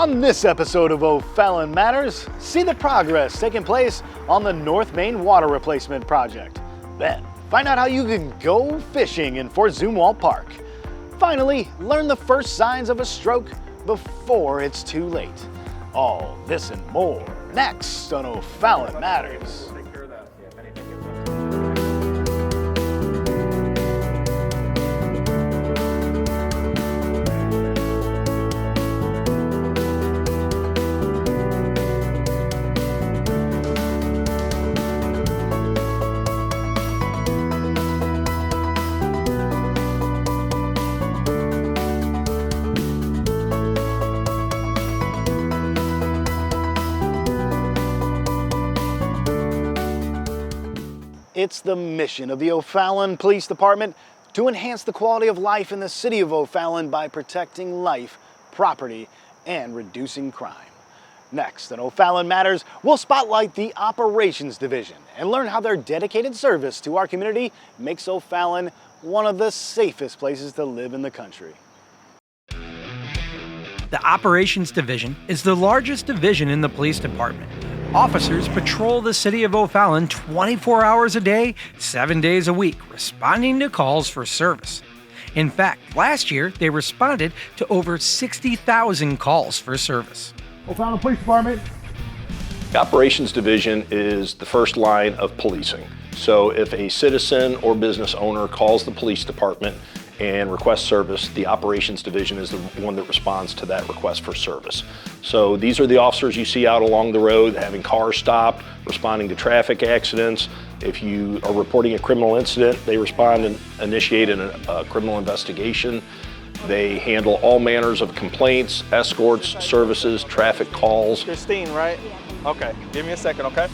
On this episode of O'Fallon Matters, see the progress taking place on the North Main Water Replacement Project. Then, find out how you can go fishing in Fort Zumwalt Park. Finally, learn the first signs of a stroke before it's too late. All this and more next on O'Fallon Matters. It's the mission of the O'Fallon Police Department to enhance the quality of life in the city of O'Fallon by protecting life, property, and reducing crime. Next on O'Fallon Matters, we'll spotlight the Operations Division and learn how their dedicated service to our community makes O'Fallon one of the safest places to live in the country. The Operations Division is the largest division in the police department. Officers patrol the city of O'Fallon 24 hours a day, 7 days a week, responding to calls for service. In fact, last year, they responded to over 60,000 calls for service. O'Fallon Police Department. The Operations Division is the first line of policing. So if a citizen or business owner calls the police department and requests service, the Operations Division is the one that responds to that request for service. So these are the officers you see out along the road having cars stopped, responding to traffic accidents. If you are reporting a criminal incident, they respond and initiate a criminal investigation. They handle all manners of complaints, escorts, services, traffic calls. Christine, right? Okay, give me a second, okay?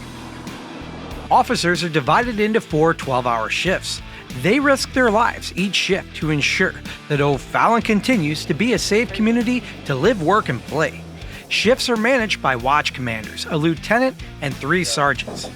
Officers are divided into 4 12-hour shifts. They risk their lives each shift to ensure that O'Fallon continues to be a safe community to live, work, and play. Shifts are managed by watch commanders, a lieutenant, and 3 sergeants.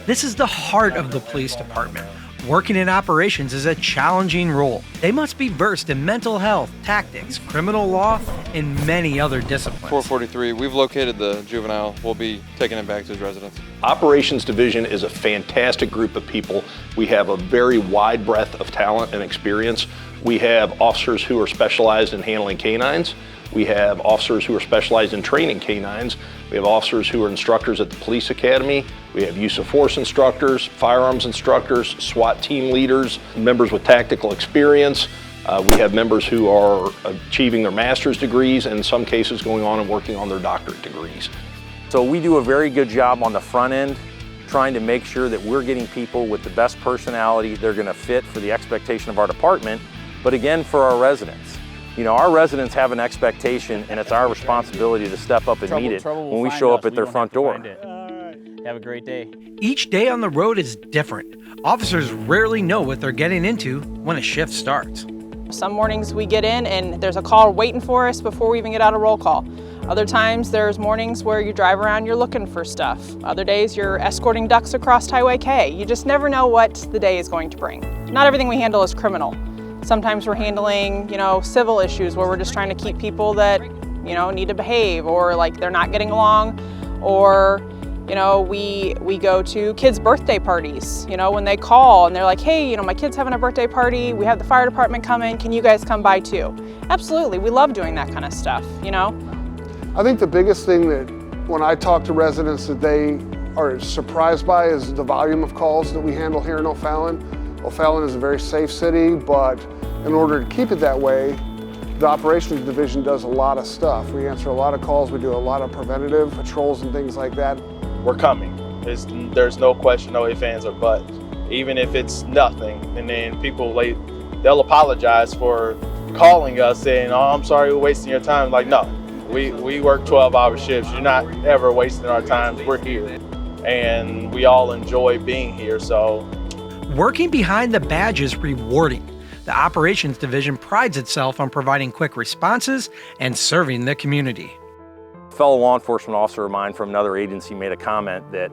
This is the heart of the police department. Working in operations is a challenging role. They must be versed in mental health, tactics, criminal law, and many other disciplines. 443, we've located the juvenile. We'll be taking him back to his residence. Operations Division is a fantastic group of people. We have a very wide breadth of talent and experience. We have officers who are specialized in handling canines. We have officers who are specialized in training canines. We have officers who are instructors at the police academy. We have use of force instructors, firearms instructors, SWAT team leaders, members with tactical experience. We have members who are achieving their master's degrees and in some cases going on and working on their doctorate degrees. So we do a very good job on the front end, trying to make sure that we're getting people with the best personality. They're going to fit for the expectation of our department, but again, for our residents. You know, our residents have an expectation, and it's our responsibility to step up and meet it when we show up at their front door. Have a great day. Each day on the road is different. Officers rarely know what they're getting into when a shift starts. Some mornings we get in and there's a call waiting for us before we even get out of roll call. Other times there's mornings where you drive around, you're looking for stuff. Other days you're escorting ducks across Highway K. You just never know what the day is going to bring. Not everything we handle is criminal. Sometimes we're handling, civil issues where we're just trying to keep people that, need to behave or like they're not getting along, or, we go to kids' birthday parties, when they call and they're like, hey, my kid's having a birthday party, we have the fire department coming, can you guys come by too? Absolutely, we love doing that kind of stuff, I think the biggest thing that when I talk to residents that they are surprised by is the volume of calls that we handle here in O'Fallon. O'Fallon is a very safe city, but in order to keep it that way, the Operations Division does a lot of stuff. We answer a lot of calls, we do a lot of preventative patrols and things like that. We're coming. There's no question, no ifs, ands, or buts. Even if it's nothing, and then people, they'll apologize for calling us saying, oh, I'm sorry we're wasting your time. Like, no, we work 12-hour shifts. You're not ever wasting our time. We're here, and we all enjoy being here, so. Working behind the badge is rewarding. The Operations Division prides itself on providing quick responses and serving the community. A fellow law enforcement officer of mine from another agency made a comment that,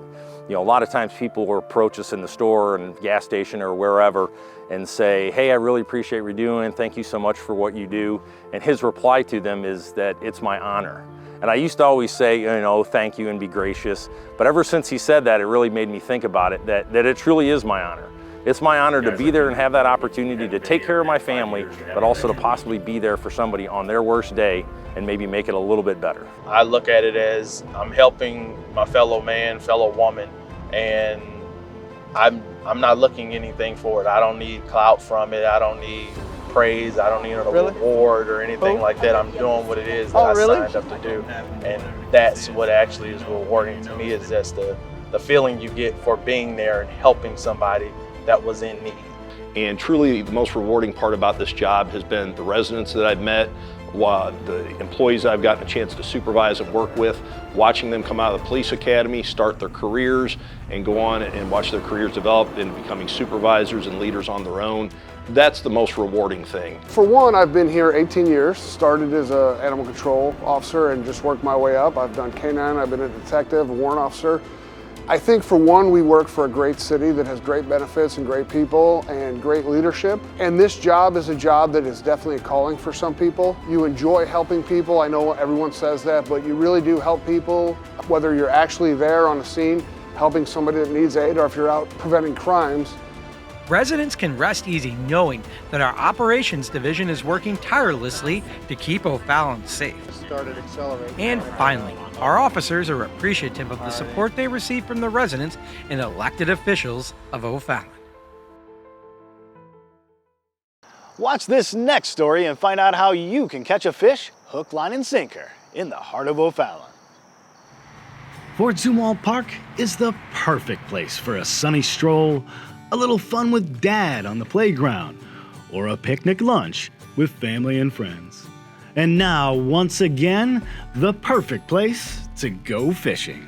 a lot of times people will approach us in the store and gas station or wherever and say, hey, I really appreciate what you're doing. Thank you so much for what you do. And his reply to them is that it's my honor. And I used to always say, thank you and be gracious. But ever since he said that, it really made me think about it, that it truly is my honor. It's my honor to be there and have that opportunity to take care of my family, but also to possibly be there for somebody on their worst day and maybe make it a little bit better. I look at it as I'm helping my fellow man, fellow woman, and I'm not looking anything for it. I don't need clout from it. I don't need praise. I don't need an reward or anything like that. I'm doing what it is that I signed up to do, and that's what actually is rewarding to me, is just the feeling you get for being there and helping somebody that was in need. And truly the most rewarding part about this job has been the residents that I've met, the employees I've gotten a chance to supervise and work with, watching them come out of the police academy, start their careers, and go on and watch their careers develop into becoming supervisors and leaders on their own. That's the most rewarding thing. For one, I've been here 18 years, started as an animal control officer and just worked my way up. I've done K-9, I've been a detective, a warrant officer. I think for one, we work for a great city that has great benefits and great people and great leadership. And this job is a job that is definitely a calling for some people. You enjoy helping people. I know everyone says that, but you really do help people, whether you're actually there on the scene, helping somebody that needs aid, or if you're out preventing crimes. Residents can rest easy knowing that our operations division is working tirelessly to keep O'Fallon safe. And finally, our officers are appreciative of the support they receive from the residents and elected officials of O'Fallon. Watch this next story and find out how you can catch a fish, hook, line, and sinker in the heart of O'Fallon. Fort Zumwalt Park is the perfect place for a sunny stroll, a little fun with Dad on the playground, or a picnic lunch with family and friends. And now, once again, the perfect place to go fishing.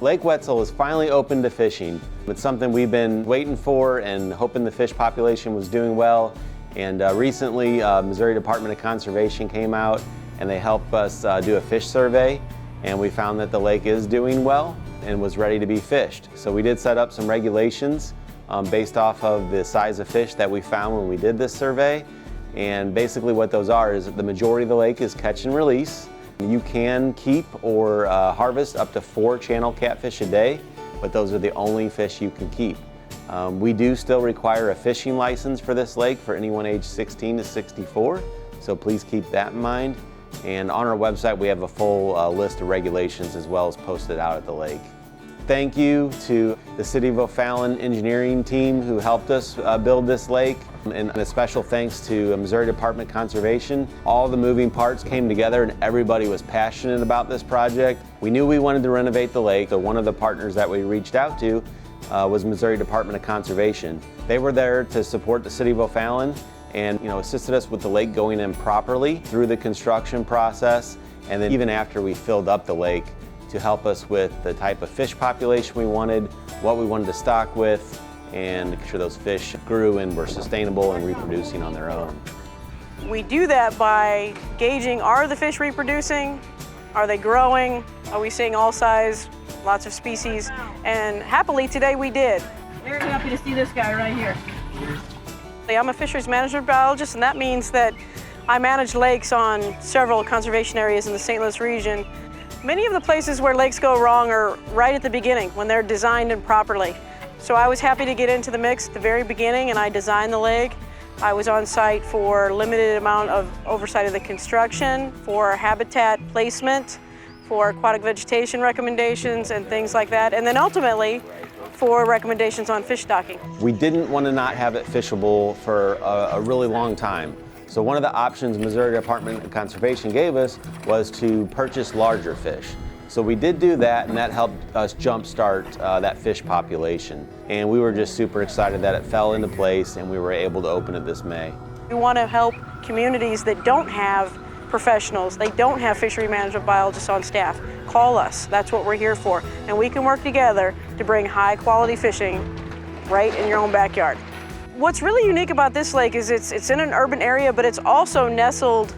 Lake Wetzel is finally open to fishing. It's something we've been waiting for and hoping the fish population was doing well. And recently, Missouri Department of Conservation came out and they helped us do a fish survey. And we found that the lake is doing well and was ready to be fished. So we did set up some regulations based off of the size of fish that we found when we did this survey. And basically what those are is the majority of the lake is catch and release. You can keep or harvest up to 4 channel catfish a day, but those are the only fish you can keep. We do still require a fishing license for this lake for anyone age 16 to 64, so please keep that in mind. And on our website we have a full list of regulations as well as posted out at the lake. Thank you to the City of O'Fallon engineering team who helped us build this lake, and a special thanks to Missouri Department of Conservation. All the moving parts came together and everybody was passionate about this project. We knew we wanted to renovate the lake, so one of the partners that we reached out to was Missouri Department of Conservation. They were there to support the City of O'Fallon and assisted us with the lake going in properly through the construction process, and then even after we filled up the lake, to help us with the type of fish population we wanted, what we wanted to stock with, and make sure those fish grew and were sustainable and reproducing on their own. We do that by gauging, are the fish reproducing? Are they growing? Are we seeing all size, lots of species? And happily today we did. Very happy to see this guy right here. I'm a fisheries management biologist, and that means that I manage lakes on several conservation areas in the St. Louis region. Many of the places where lakes go wrong are right at the beginning when they're designed improperly. So I was happy to get into the mix at the very beginning, and I designed the lake. I was on site for limited amount of oversight of the construction, for habitat placement, for aquatic vegetation recommendations and things like that, and then ultimately for recommendations on fish stocking. We didn't want to not have it fishable for a really long time. So one of the options Missouri Department of Conservation gave us was to purchase larger fish. So we did do that, and that helped us jumpstart that fish population. And we were just super excited that it fell into place and we were able to open it this May. We want to help communities that don't have professionals, they don't have fishery management biologists on staff. Call us, that's what we're here for. And we can work together to bring high quality fishing right in your own backyard. What's really unique about this lake is it's in an urban area, but it's also nestled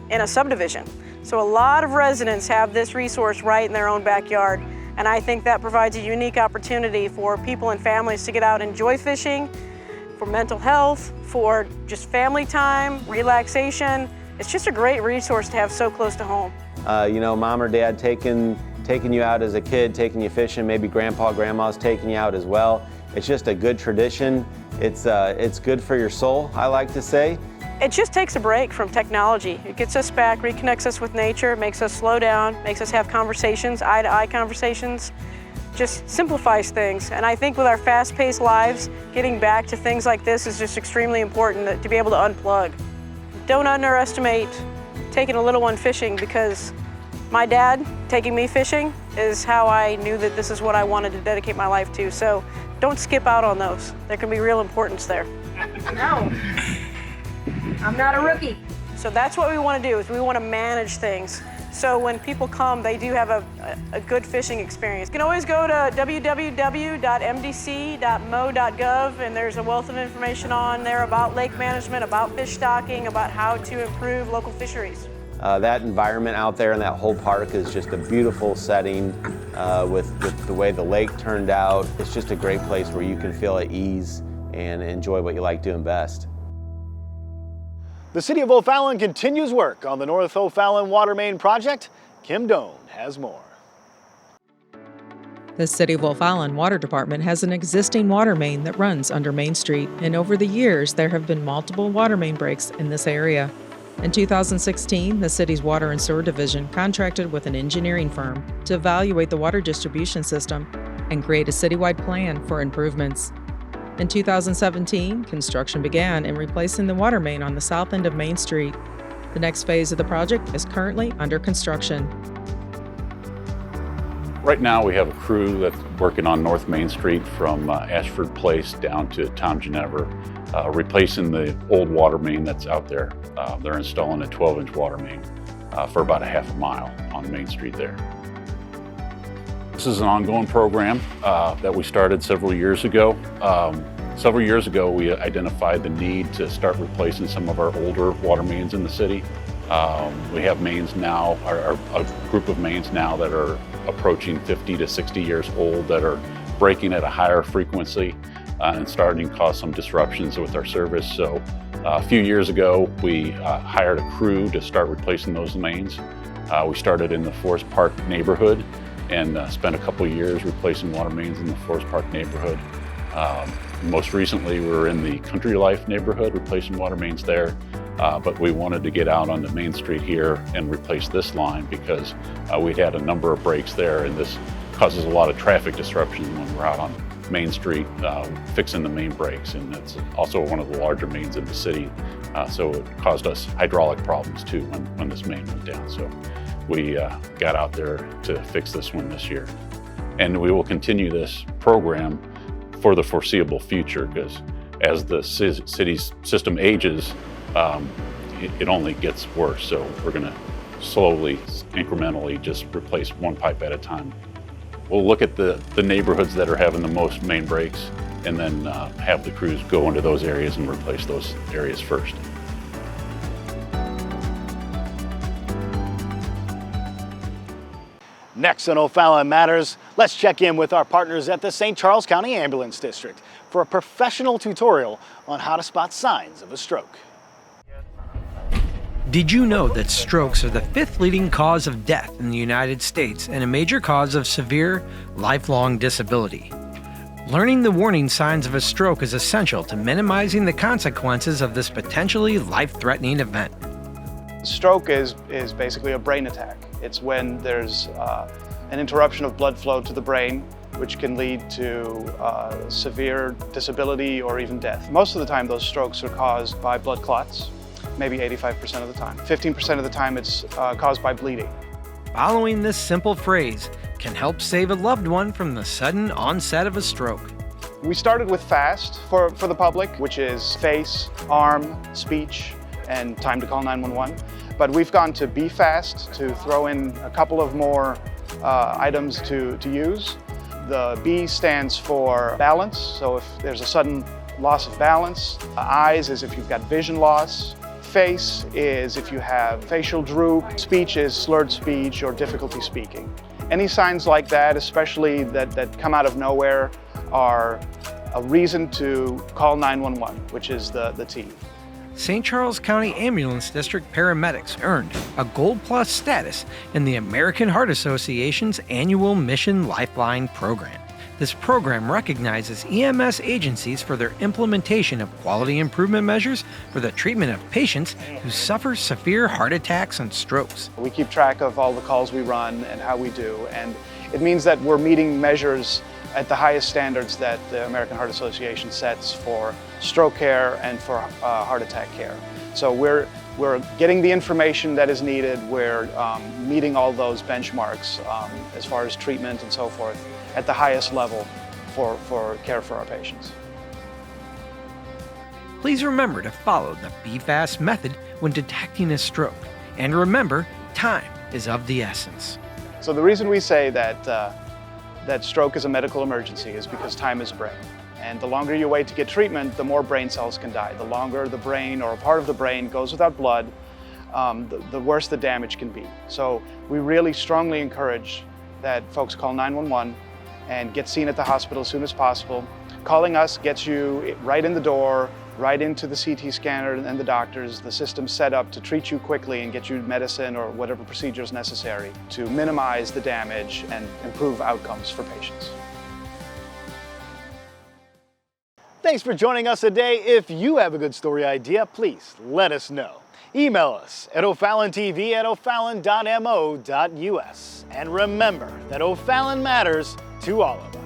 in a subdivision. So a lot of residents have this resource right in their own backyard, and I think that provides a unique opportunity for people and families to get out and enjoy fishing, for mental health, for just family time, relaxation. It's just a great resource to have so close to home. You know, mom or dad taking you out as a kid, taking you fishing, maybe grandpa, grandma's taking you out as well. It's just a good tradition. It's good for your soul, I like to say. It just takes a break from technology. It gets us back, reconnects us with nature, makes us slow down, makes us have conversations, eye-to-eye conversations, just simplifies things. And I think with our fast-paced lives, getting back to things like this is just extremely important, to be able to unplug. Don't underestimate taking a little one fishing, because my dad taking me fishing is how I knew that this is what I wanted to dedicate my life to. So don't skip out on those. There can be real importance there. No, I'm not a rookie. So that's what we want to do, is we want to manage things. So when people come, they do have a good fishing experience. You can always go to www.mdc.mo.gov, and there's a wealth of information on there about lake management, about fish stocking, about how to improve local fisheries. That environment out there in that whole park is just a beautiful setting with the way the lake turned out. It's just a great place where you can feel at ease and enjoy what you like doing best. The City of O'Fallon continues work on the North O'Fallon Water Main project. Kim Doan has more. The City of O'Fallon Water Department has an existing water main that runs under Main Street, and over the years there have been multiple water main breaks in this area. In 2016, the city's Water and Sewer Division contracted with an engineering firm to evaluate the water distribution system and create a citywide plan for improvements. In 2017, construction began in replacing the water main on the south end of Main Street. The next phase of the project is currently under construction. Right now we have a crew that's working on North Main Street from Ashford Place down to Tom Ginevra, replacing the old water main that's out there. They're installing a 12-inch water main for about a half a mile on Main Street there. This is an ongoing program that we started several years ago. Several years ago, we identified the need to start replacing some of our older water mains in the city. We have mains now, a group of mains now that are approaching 50 to 60 years old that are breaking at a higher frequency and starting to cause some disruptions with our service. So a few years ago, we hired a crew to start replacing those mains. We started in the Forest Park neighborhood and spent a couple years replacing water mains in the Forest Park neighborhood. Most recently, we were in the Country Life neighborhood replacing water mains there, but we wanted to get out onto Main Street here and replace this line because we had a number of breaks there, and this causes a lot of traffic disruption when we're out on Main Street fixing the main breaks, and it's also one of the larger mains in the city, so it caused us hydraulic problems too when this main went down. So we got out there to fix this one this year. And we will continue this program for the foreseeable future, because as the city's system ages, it only gets worse. So we're gonna slowly, incrementally just replace one pipe at a time. We'll look at the neighborhoods that are having the most main breaks and then have the crews go into those areas and replace those areas first. Next on O'Fallon Matters, let's check in with our partners at the St. Charles County Ambulance District for a professional tutorial on how to spot signs of a stroke. Did you know that strokes are the 5th leading cause of death in the United States and a major cause of severe, lifelong disability? Learning the warning signs of a stroke is essential to minimizing the consequences of this potentially life-threatening event. Stroke is basically a brain attack. It's when there's an interruption of blood flow to the brain, which can lead to severe disability or even death. Most of the time, those strokes are caused by blood clots, maybe 85% of the time. 15% of the time, it's caused by bleeding. Following this simple phrase can help save a loved one from the sudden onset of a stroke. We started with FAST for the public, which is face, arm, speech, and time to call 911. But we've gone to Be Fast to throw in a couple of more items to use. The B stands for balance, so if there's a sudden loss of balance. Eyes is if you've got vision loss. Face is if you have facial droop. Speech is slurred speech or difficulty speaking. Any signs like that, especially that come out of nowhere, are a reason to call 911, which is the T. St. Charles County Ambulance District paramedics earned a Gold Plus status in the American Heart Association's annual Mission Lifeline program. This program recognizes EMS agencies for their implementation of quality improvement measures for the treatment of patients who suffer severe heart attacks and strokes. We keep track of all the calls we run and how we do, and it means that we're meeting measures at the highest standards that the American Heart Association sets for stroke care and for heart attack care. So we're getting the information that is needed, we're meeting all those benchmarks as far as treatment and so forth at the highest level for care for our patients. Please remember to follow the Be Fast method when detecting a stroke. And remember, time is of the essence. So the reason we say that that stroke is a medical emergency is because time is brain. And the longer you wait to get treatment, the more brain cells can die. The longer the brain or a part of the brain goes without blood, the worse the damage can be. So we really strongly encourage that folks call 911 and get seen at the hospital as soon as possible. Calling us gets you right in the door, right into the CT scanner and the doctors, the system set up to treat you quickly and get you medicine or whatever procedure is necessary to minimize the damage and improve outcomes for patients. Thanks for joining us today. If you have a good story idea, please let us know. Email us at OFallonTV@ofallon.mo.us. And remember that O'Fallon matters to all of us.